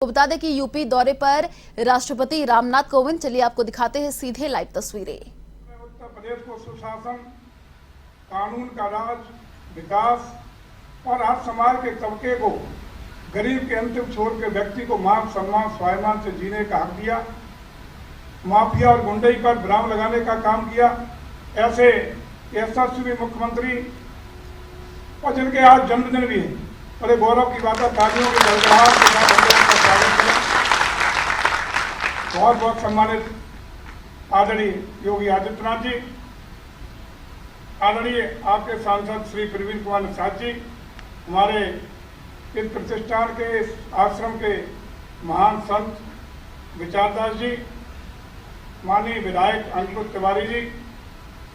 तो बता दें कि यूपी दौरे पर राष्ट्रपति रामनाथ कोविंद, चलिए आपको दिखाते हैं सीधे लाइव तस्वीरें। उत्तर प्रदेश को सुशासन, कानून का राज, विकास और हर समाज के तबके को, गरीब के अंतिम छोर के व्यक्ति को मान सम्मान स्वाभिमान से जीने का हक दिया। माफिया और गुंडई पर विराम लगाने का काम किया। ऐसे यशस्वी मुख्यमंत्री और जिनके आज जन्मदिन भी है, बड़े गौरव की बात है। तालियों की गड़गड़ाहट के साथ हम लोगों का स्वागत करें। बहुत बहुत सम्मानित आदरणीय योगी आदित्यनाथ जी, आदरणीय आपके सांसद श्री प्रवीण कुमार निषाद जी, हमारे इस प्रतिष्ठान के, इस आश्रम के महान संत विचारदास जी, माननीय विधायक अंकुश तिवारी जी,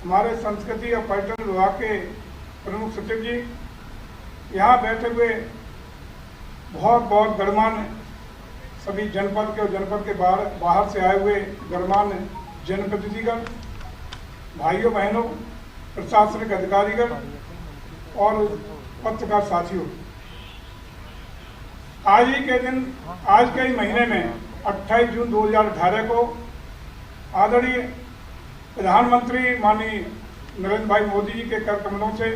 हमारे संस्कृति और पर्यटन विभाग के प्रमुख सचिव जी, यहाँ बैठे हुए बहुत बहुत गणमान्य सभी जनपद के और जनपद के बाहर से आए हुए गणमान्य जनप्रतिनिधिगण, भाइयों बहनों, प्रशासनिक अधिकारीगण और पत्रकार साथियों, आज ही के दिन, आज के ही महीने में 28 जून 2018 को आदरणीय प्रधानमंत्री माननीय नरेंद्र भाई मोदी जी के कर कमलों से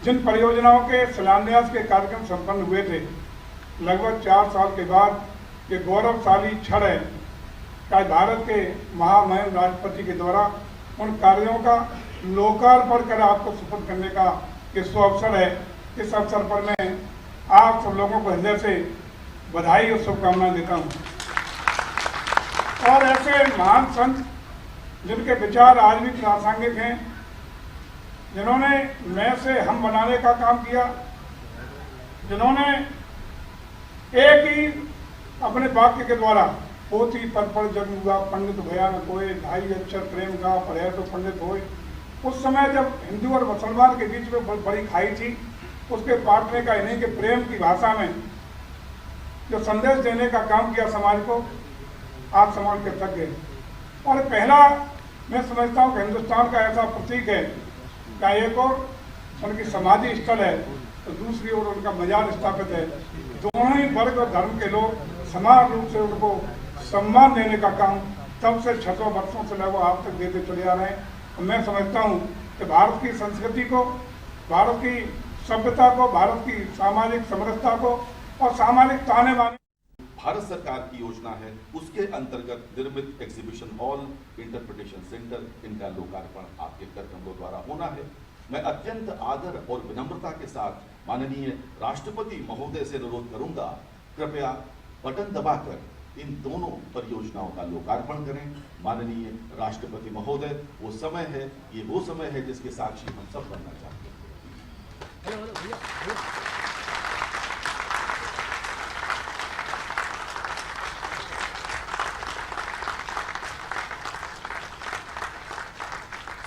जिन परियोजनाओं के शिलान्यास के कार्यक्रम संपन्न हुए थे, लगभग 4 साल के बाद ये गौरवशाली क्षण है कि भारत के महामहिम राष्ट्रपति के द्वारा उन कार्यों का लोकार्पण कर आपको सुपुर्द करने का ये अवसर है। इस अवसर पर मैं आप सब लोगों को हृदय से बधाई और शुभकामनाएं देता हूँ। और ऐसे महान संत जिनके विचार आज भी प्रासंगिक हैं, जिन्होंने मैं से हम बनाने का काम किया, जिन्होंने एक ही अपने वाक्य के द्वारा पोथी पर पढ़ जन्म हुआ पंडित भया न कोय, ढाई अक्षर प्रेम का पढ़े तो पंडित होए। उस समय जब हिंदू और मुसलमान के बीच में बड़ी खाई थी, उसके पाटने का, इन्हीं के प्रेम की भाषा में जो संदेश देने का काम किया समाज को, आप समाज के तक गए। और पहला मैं समझता हूँ कि हिंदुस्तान का ऐसा प्रतीक है का एक और उनकी समाधि स्थल है तो दूसरी ओर उनका मजार स्थापित है। दोनों ही वर्ग और धर्म के लोग समान रूप से उनको सम्मान देने का काम तब से 600 वर्षों से लगभग आज तक देते चले आ रहे हैं। मैं समझता हूँ कि भारत की संस्कृति को, भारत की सभ्यता को, भारत की सामाजिक समरसता को और सामाजिक ताने बाने भारत सरकार की योजना है, उसके अंतर्गत निर्मित एग्जीबिशन हॉल, इंटरप्रिटेशन सेंटर, इनका लोकार्पण आपके कार्यक्रमों द्वारा होना है। मैं अत्यंत आदर और विनम्रता के साथ माननीय राष्ट्रपति महोदय से अनुरोध करूंगा, कृपया बटन दबाकर इन दोनों परियोजनाओं का लोकार्पण करें। माननीय राष्ट्रपति महोदय, वो समय है, ये वो समय है जिसके साक्षी हम सब बनना चाहते हैं।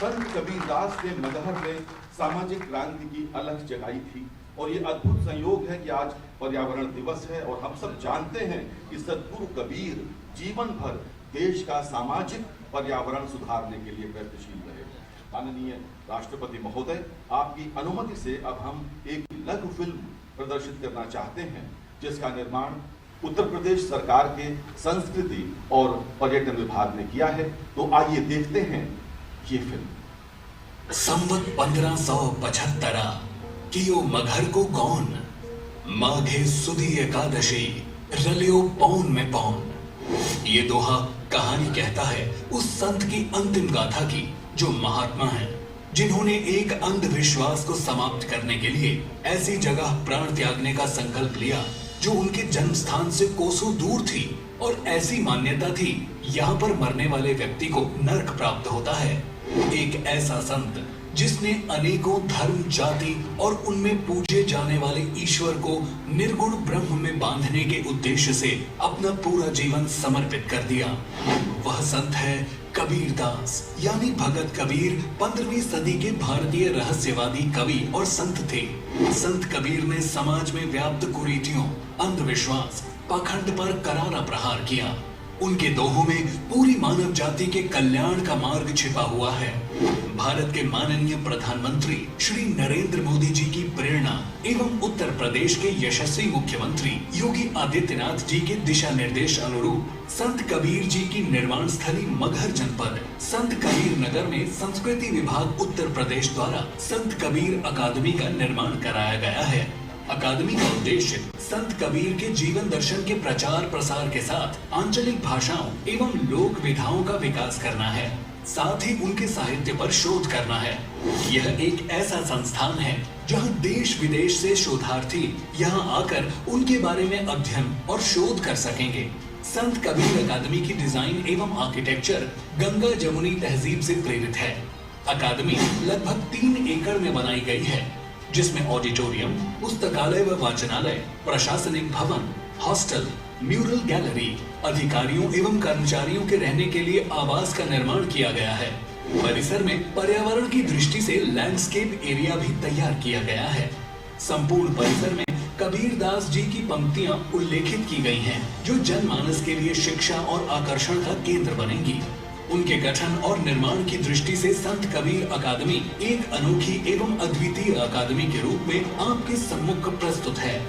संत कबीरदास के मजहब में सामाजिक क्रांति की अलग जगाई थी और ये अद्भुत संयोग है कि आज पर्यावरण दिवस है और हम सब जानते हैं कि सद्गुरु कबीर जीवन भर देश का सामाजिक पर्यावरण सुधारने के लिए प्रयत्नशील रहे। माननीय राष्ट्रपति महोदय, आपकी अनुमति से अब हम एक लघु फिल्म प्रदर्शित करना चाहते हैं जिसका निर्माण उत्तर प्रदेश सरकार के संस्कृति और पर्यटन विभाग ने किया है। तो आइए देखते हैं ये फिल्म। संवत 1575 कियो मघर को कौन, माघे सुदी एकादशी रलियो पौन में पौन। ये दोहा कहानी कहता है उस संत की अंतिम गाथा की जो महात्मा है, जिन्होंने एक अंधविश्वास को समाप्त करने के लिए ऐसी जगह प्राण त्यागने का संकल्प लिया जो उनके जन्म स्थान से कोसों दूर थी और ऐसी मान्यता थी यहाँ पर मरने वाले व्यक्ति को नरक प्राप्त होता है। एक ऐसा संत जिसने अनेकों धर्म, जाति और उनमें पूजे जाने वाले ईश्वर को निर्गुण ब्रह्म में बांधने के उद्देश्य से अपना पूरा जीवन समर्पित कर दिया। वह संत है कबीरदास, यानी भगत कबीर 15वीं सदी के भारतीय रहस्यवादी कवि और संत थे। संत कबीर ने समाज में व्याप्त कुरीतियों, अंधविश्वास, पाखंड पर करारा प्रहार किया। उनके दोहों में पूरी मानव जाति के कल्याण का मार्ग छिपा हुआ है। भारत के माननीय प्रधानमंत्री श्री नरेंद्र मोदी जी की प्रेरणा एवं उत्तर प्रदेश के यशस्वी मुख्यमंत्री योगी आदित्यनाथ जी के दिशा निर्देश अनुरूप संत कबीर जी की निर्वाण स्थली मगहर जनपद संत कबीर नगर में संस्कृति विभाग उत्तर प्रदेश द्वारा संत कबीर अकादमी का निर्माण कराया गया है। अकादमी का उद्देश्य संत कबीर के जीवन दर्शन के प्रचार प्रसार के साथ आंचलिक भाषाओं एवं लोक विधाओं का विकास करना है, साथ ही उनके साहित्य पर शोध करना है। यह एक ऐसा संस्थान है जहां देश विदेश से शोधार्थी यहां आकर उनके बारे में अध्ययन और शोध कर सकेंगे। संत कबीर अकादमी की डिजाइन एवं आर्किटेक्चर गंगा जमुनी तहजीब से प्रेरित है। अकादमी लगभग 3 एकड़ में बनाई गई है, जिसमें ऑडिटोरियम, पुस्तकालय व वाचनालय, प्रशासनिक भवन, हॉस्टल, म्यूरल गैलरी, अधिकारियों एवं कर्मचारियों के रहने के लिए आवास का निर्माण किया गया है। परिसर में पर्यावरण की दृष्टि से लैंडस्केप एरिया भी तैयार किया गया है। संपूर्ण परिसर में कबीर दास जी की पंक्तियां उल्लेखित की गई हैं, जो जनमानस के लिए शिक्षा और आकर्षण का केंद्र बनेंगी। उनके गठन और निर्माण की दृष्टि से संत कबीर अकादमी एक अनोखी एवं अद्वितीय अकादमी के रूप में आपके सम्मुख प्रस्तुत है।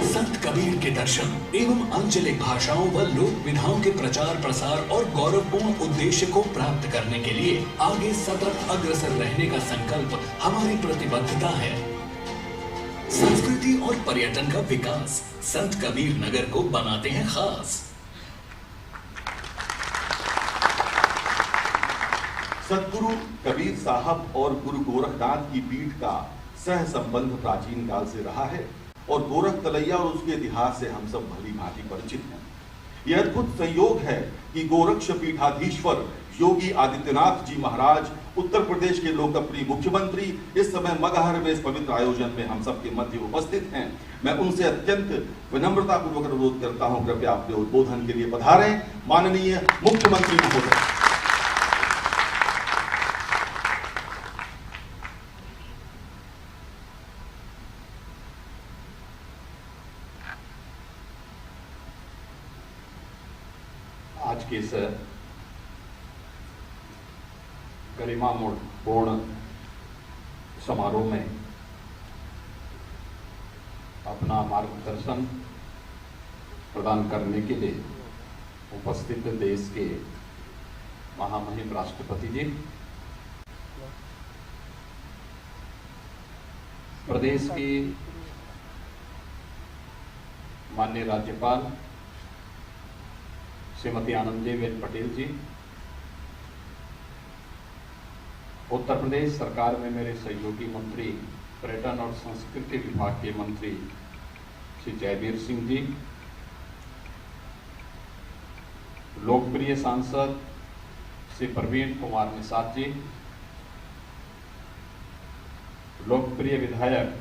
संत कबीर के दर्शन एवं आंचलिक भाषाओं व लोक विधाओं के प्रचार प्रसार और गौरवपूर्ण उद्देश्य को प्राप्त करने के लिए आगे सतत अग्रसर रहने का संकल्प हमारी प्रतिबद्धता है। संस्कृति और पर्यटन का विकास संत कबीर नगर को बनाते हैं खास। सतगुरु कबीर साहब और गुरु गोरखनाथ की पीठ का सह संबंध प्राचीन काल से रहा है और गोरख तलैया और उसके इतिहास से हम सब भली भांति परिचित हैं। यह अद्भुत संयोग है कि गोरक्ष पीठाधीश्वर योगी आदित्यनाथ जी महाराज उत्तर प्रदेश के लोकप्रिय मुख्यमंत्री इस समय मगहर में इस पवित्र आयोजन में हम सबके मध्य उपस्थित हैं। मैं उनसे अत्यंत विनम्रता पूर्वक अनुरोध करता हूं, कृपया अपने उद्बोधन के लिए पधारें। माननीय मुख्यमंत्री महोदय। आज के इस गरिमापूर्ण समारोह में अपना मार्गदर्शन प्रदान करने के लिए उपस्थित देश के महामहिम राष्ट्रपति जी, प्रदेश की माननीय राज्यपाल श्रीमती आनंदीबेन पटेल जी, उत्तर प्रदेश सरकार में मेरे सहयोगी मंत्री पर्यटन और संस्कृति विभाग के मंत्री श्री जयवीर सिंह जी, लोकप्रिय सांसद श्री प्रवीण कुमार निषाद जी, लोकप्रिय विधायक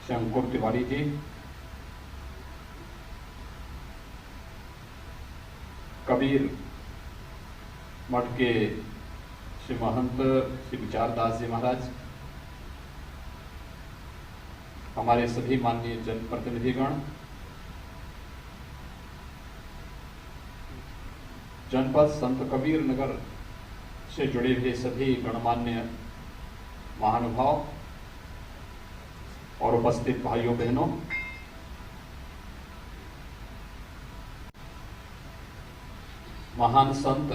श्री अंकुर तिवारी जी, कबीर मठ के श्री महंत श्री विचारदास जी महाराज, हमारे सभी माननीय जनप्रतिनिधिगण, जनपद संत कबीर नगर से जुड़े हुए सभी गणमान्य महानुभाव और उपस्थित भाइयों बहनों, महान संत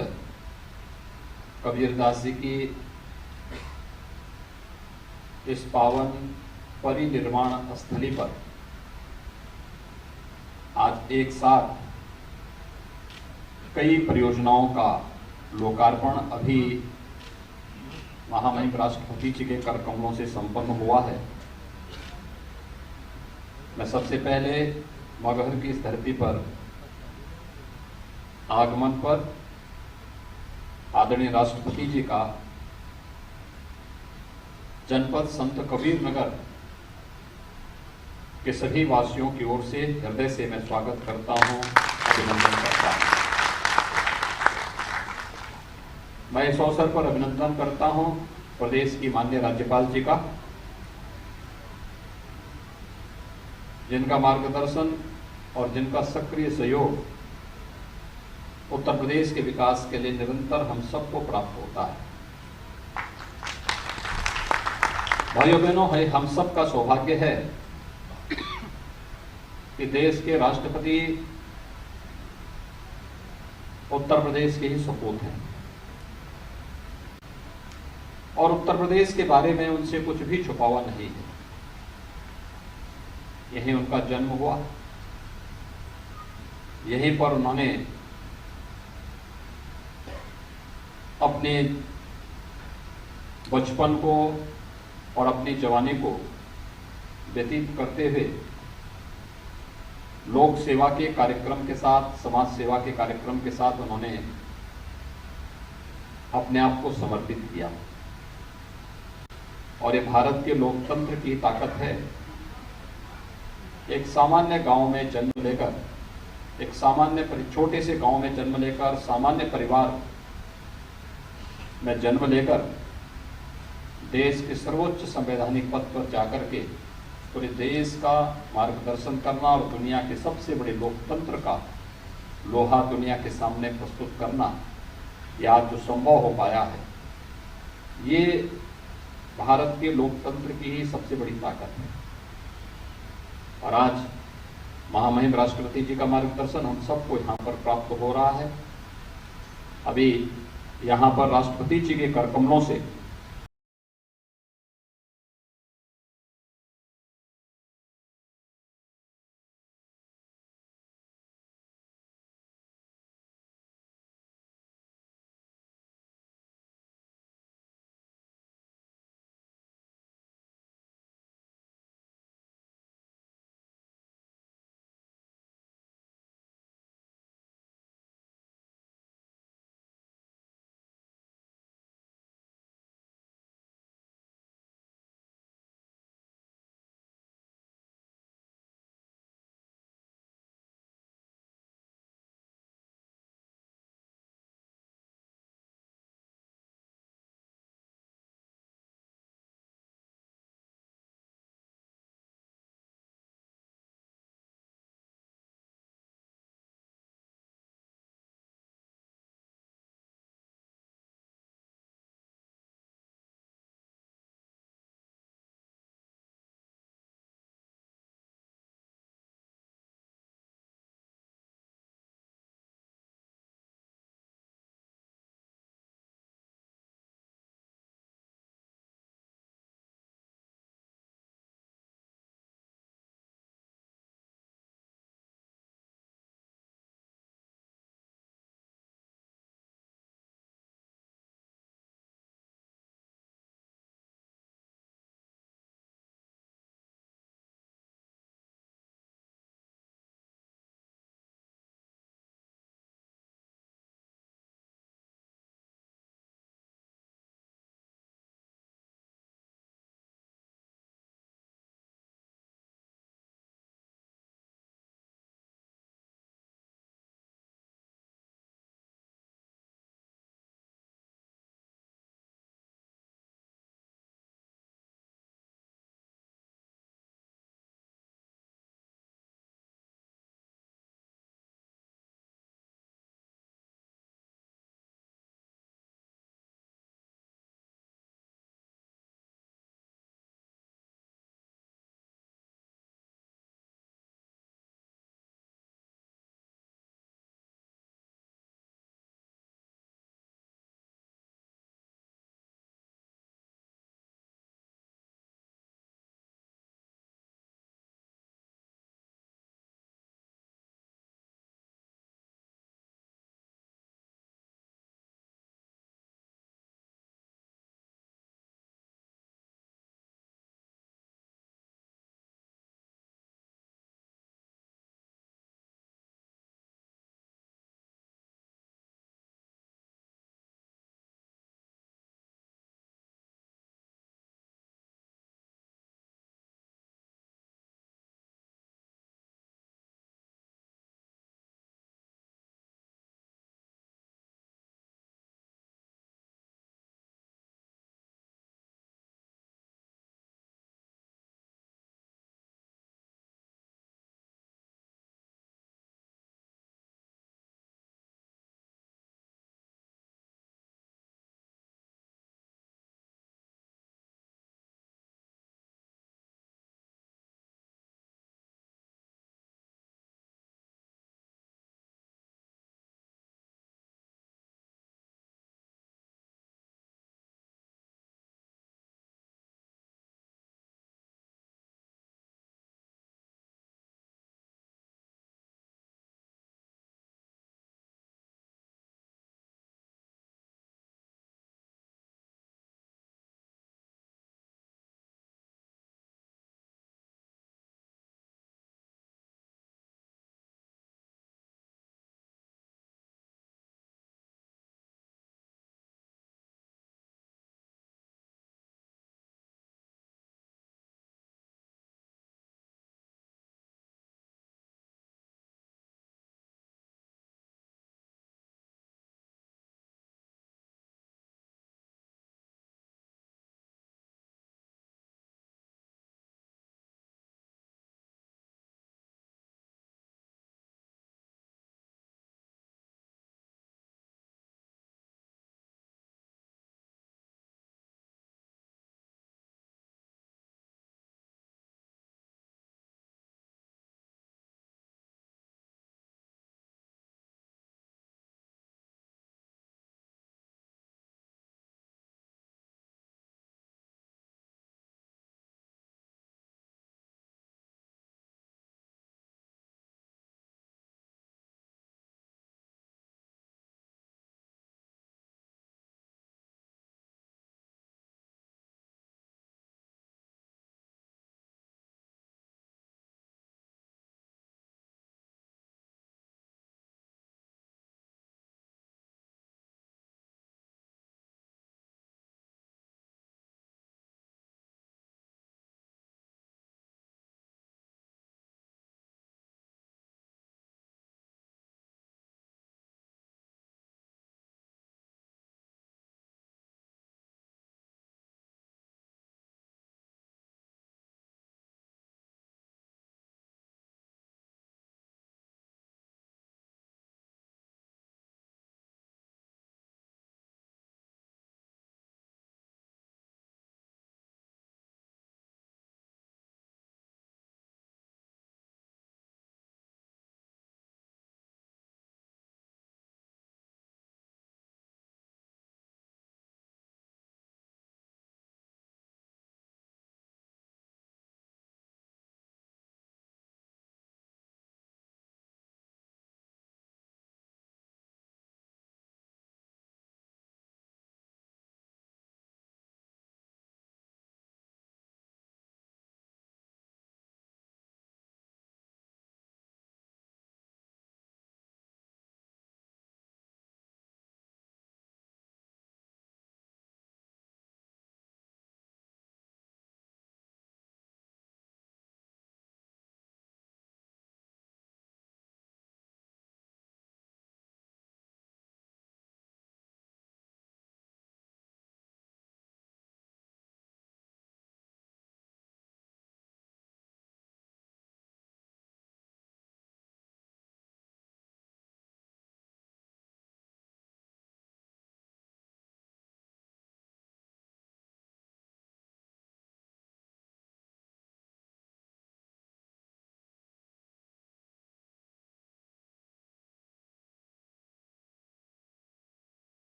कबीरदास जी की इस पावन परिनिर्वाण स्थली पर आज एक साथ कई परियोजनाओं का लोकार्पण अभी महामहिम राष्ट्रपति जी के कर कमलों से संपन्न हुआ है। मैं सबसे पहले मगहर की इस धरती पर आगमन पर आदरणीय राष्ट्रपति जी का जनपद संत कबीर नगर के सभी वासियों की ओर से हृदय से मैं स्वागत करता हूं, अभिनंदन करता हूं। मैं इस अवसर पर अभिनंदन करता हूं प्रदेश की माननीय राज्यपाल जी का, जिनका मार्गदर्शन और जिनका सक्रिय सहयोग उत्तर प्रदेश के विकास के लिए निरंतर हम सबको प्राप्त होता है। भाइयों बहनों, हम सब का सौभाग्य है कि देश के राष्ट्रपति उत्तर प्रदेश के ही सपूत हैं और उत्तर प्रदेश के बारे में उनसे कुछ भी छुपा हुआ नहीं है। यहीं उनका जन्म हुआ, यहीं पर उन्होंने अपने बचपन को और अपनी जवानी को व्यतीत करते हुए लोक सेवा के कार्यक्रम के साथ, समाज सेवा के कार्यक्रम के साथ उन्होंने अपने आप को समर्पित किया। और ये भारत के लोकतंत्र की ताकत है। एक सामान्य गांव में जन्म लेकर, एक सामान्य छोटे से गांव में जन्म लेकर, सामान्य परिवार में जन्म लेकर देश के सर्वोच्च संवैधानिक पद पर जाकर के पूरे देश का मार्गदर्शन करना और दुनिया के सबसे बड़े लोकतंत्र का लोहा दुनिया के सामने प्रस्तुत करना, यह आज जो संभव हो पाया है, ये भारत के लोकतंत्र की ही सबसे बड़ी ताकत है। और आज महामहिम राष्ट्रपति जी का मार्गदर्शन हम सबको यहाँ पर प्राप्त हो रहा है। अभी यहाँ पर राष्ट्रपति जी के कर कमलों से